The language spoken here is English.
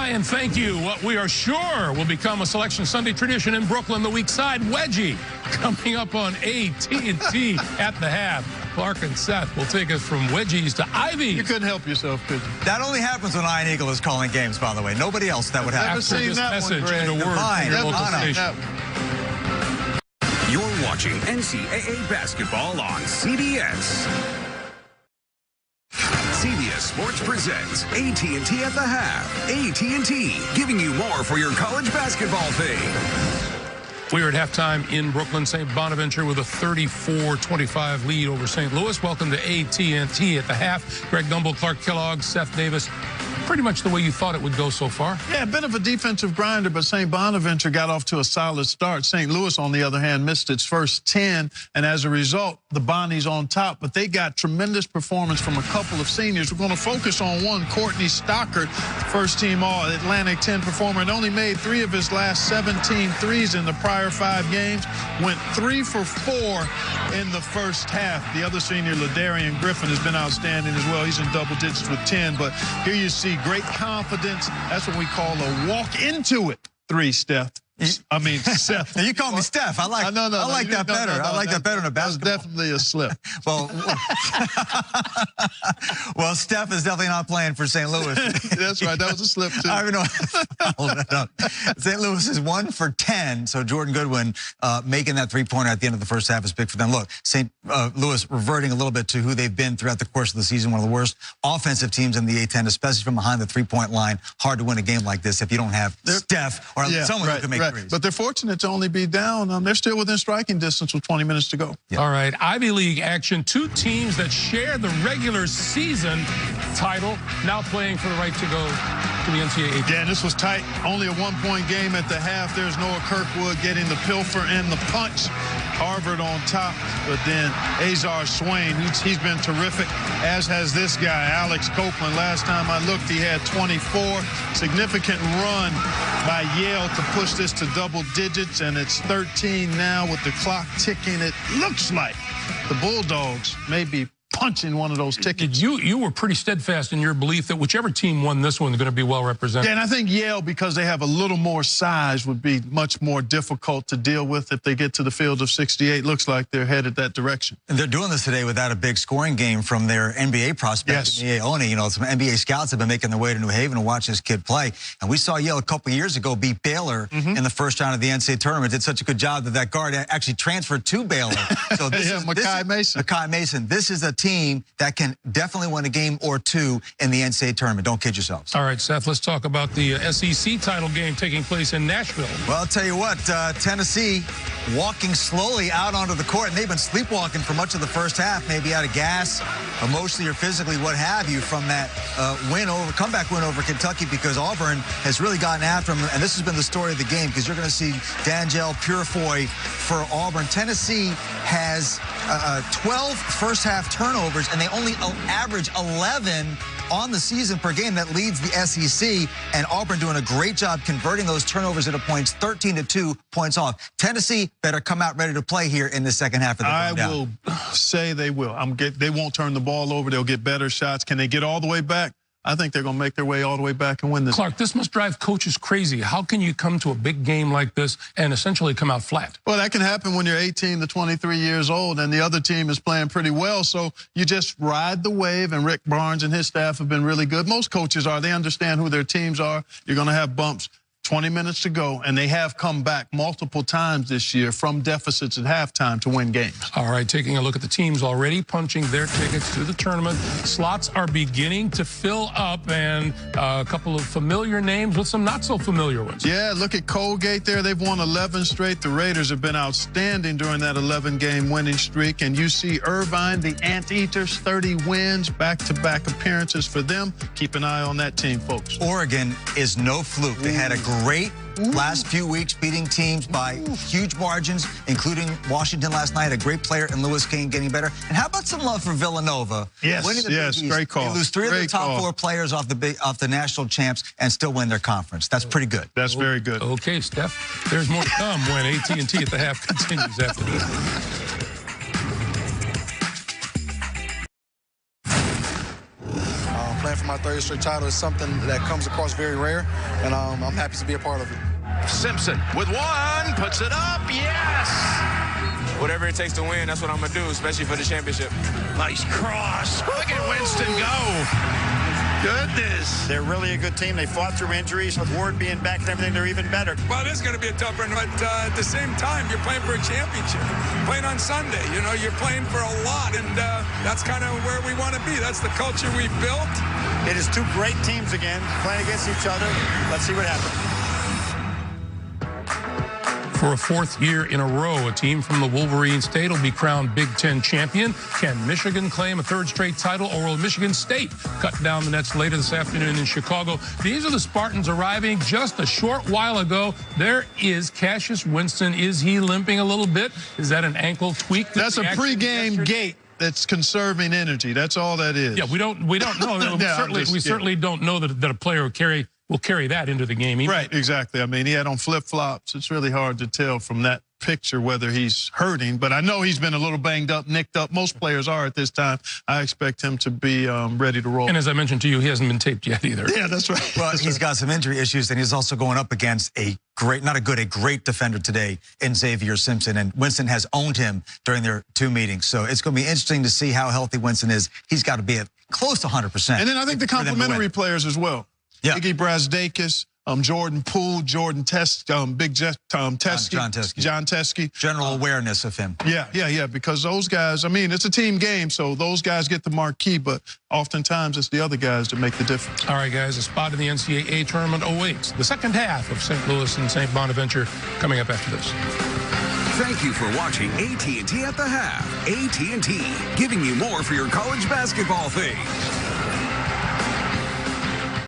and thank you. What we are sure will become a Selection Sunday tradition in Brooklyn, the weak side wedgie, coming up on AT&T at the half. Clark and Seth will take us from wedgies to Ivy. You couldn't help yourself, could you? That only happens when Iron Eagle is calling games, by the way. Nobody else that would happen. Never seen that message one, Greg. and a word from your local station. You're watching NCAA basketball on CBS. CBS Sports presents AT&T at the half. AT&T, giving you more for your college basketball thing. We are at halftime in Brooklyn. St. Bonaventure with a 34-25 lead over St. Louis. Welcome to AT&T at the half. Greg Gumbel, Clark Kellogg, Seth Davis. Pretty much the way you thought it would go so far. Yeah, a bit of a defensive grinder, but St. Bonaventure got off to a solid start. St. Louis, on the other hand, missed its first 10, and as a result, the Bonnies on top. But they got tremendous performance from a couple of seniors. We're going to focus on one, Courtney Stockert, first-team All-Atlantic 10 performer, and only made 3 of his last 17 threes in the prior 5 games. Went 3 for 4 in the first half. The other senior, Ladarian Griffin, has been outstanding as well. He's in double digits with 10, but here you see great confidence. That's what we call a walk into it 3, Steph. I mean, Seth. Now you call me Steph. I like that better. I like that better in a basketball. That was definitely a slip. Well, well, Steph is definitely not playing for St. Louis. That's right. That was a slip, too. I know. Hold that up. St. Louis is 1 for 10, so Jordan Goodwin making that three-pointer at the end of the first half is big for them. Look, St. Louis reverting a little bit to who they've been throughout the course of the season, one of the worst offensive teams in the A-10, especially from behind the three-point line. Hard to win a game like this if you don't have Steph or someone who can make threes. But they're fortunate to only be down. They're still within striking distance with 20 minutes to go. Yeah. All right, Ivy League action. 2 teams that share the regular season title now playing for the right to go to the NCAA. Yeah, and this was tight. Only a 1-point game at the half. There's Noah Kirkwood getting the pilfer and the punch. Harvard on top, but then Azar Swain, he's been terrific, as has this guy, Alex Copeland. Last time I looked, he had 24. Significant run by Yale to push this to double digits, and it's 13 now with the clock ticking. It looks like the Bulldogs may be punching one of those tickets. You were pretty steadfast in your belief that whichever team won this one is going to be well represented. Yeah, and I think Yale, because they have a little more size, would be much more difficult to deal with if they get to the field of 68. Looks like they're headed that direction. And they're doing this today without a big scoring game from their NBA prospect, Oni. You know, some NBA scouts have been making their way to New Haven to watch this kid play. And we saw Yale a couple years ago beat Baylor in the first round of the NCAA tournament. Did such a good job that that guard actually transferred to Baylor. So this is Makai Mason. This is a team that can definitely win a game or 2 in the NCAA tournament. Don't kid yourselves. All right, Seth, let's talk about the SEC title game taking place in Nashville. Well, I'll tell you what, Tennessee walking slowly out onto the court, and they've been sleepwalking for much of the first half, maybe out of gas, emotionally or physically, what have you, from that comeback win over Kentucky, because Auburn has really gotten after them, and this has been the story of the game, because you're going to see D'Angelo Purifoy for Auburn. Tennessee has 12 first-half turnovers, and they only average 11 on the season per game. That leads the SEC, and Auburn doing a great job converting those turnovers into points, 13-2 points off. Tennessee better come out ready to play here in the second half of the game. I will say they will. They won't turn the ball over. They'll get better shots. Can they get all the way back? I think they're going to make their way all the way back and win this. Clark, this must drive coaches crazy. How can you come to a big game like this and essentially come out flat? Well, that can happen when you're 18 to 23 years old and the other team is playing pretty well. So you just ride the wave, and Rick Barnes and his staff have been really good. Most coaches are. They understand who their teams are. You're going to have bumps. 20 minutes to go, and they have come back multiple times this year from deficits at halftime to win games. All right, taking a look at the teams already punching their tickets to the tournament. Slots are beginning to fill up, and a couple of familiar names with some not-so-familiar ones. Yeah, look at Colgate there. They've won 11 straight. The Raiders have been outstanding during that 11-game winning streak, and you see Irvine, the Anteaters, 30 wins, back-to-back appearances for them. Keep an eye on that team, folks. Oregon is no fluke. They had a great last few weeks, beating teams by huge margins, including Washington last night. A great player in Lewis King getting better. And how about some love for Villanova? Yes, great call. They lose 3 of their top 4 players off the national champs and still win their conference. That's pretty good. That's very good. Okay, Steph. There's more to come when AT&T at the half continues after this. Playing from my third straight title is something that comes across very rare, and I'm happy to be a part of it. Simpson with one, puts it up, yes! Whatever it takes to win, that's what I'm going to do, especially for the championship. Nice cross. Look at Winston go. Goodness. They're really a good team. They fought through injuries. With Ward being back and everything, they're even better. Well, it is going to be a tough run, but at the same time, you're playing for a championship. Playing on Sunday, you know, you're playing for a lot, and that's kind of where we want to be. That's the culture we've built. It is two great teams again, playing against each other. Let's see what happens. For a fourth year in a row, a team from the Wolverine State will be crowned Big Ten champion. Can Michigan claim a third straight title, or will Michigan State cut down the nets later this afternoon in Chicago? These are the Spartans arriving just a short while ago. There is Cassius Winston. Is he limping a little bit? Is that an ankle tweak? That's a pregame gait that's conserving energy. That's all that is. Yeah, we don't know. Yeah, we certainly don't know that a player will carry that into the game. Right, exactly. I mean, he had on flip-flops. It's really hard to tell from that picture whether he's hurting, but I know he's been a little banged up, nicked up. Most players are at this time. I expect him to be ready to roll. And as I mentioned to you, he hasn't been taped yet either. Yeah, that's right. Well, he's got some injury issues, and he's also going up against a great defender today in Xavier Simpson, and Winston has owned him during their two meetings. So it's going to be interesting to see how healthy Winston is. He's got to be at close to 100%. And then I think the complementary players as well. Yeah. Iggy Brazdakis, Jordan Poole, Jordan Big Teskey, John Teskey. General awareness of him. Yeah, because those guys, I mean, it's a team game, so those guys get the marquee, but oftentimes it's the other guys that make the difference. All right, guys, a spot in the NCAA tournament awaits. The second half of St. Louis and St. Bonaventure coming up after this. Thank you for watching AT&T at the Half. AT&T, giving you more for your college basketball thing.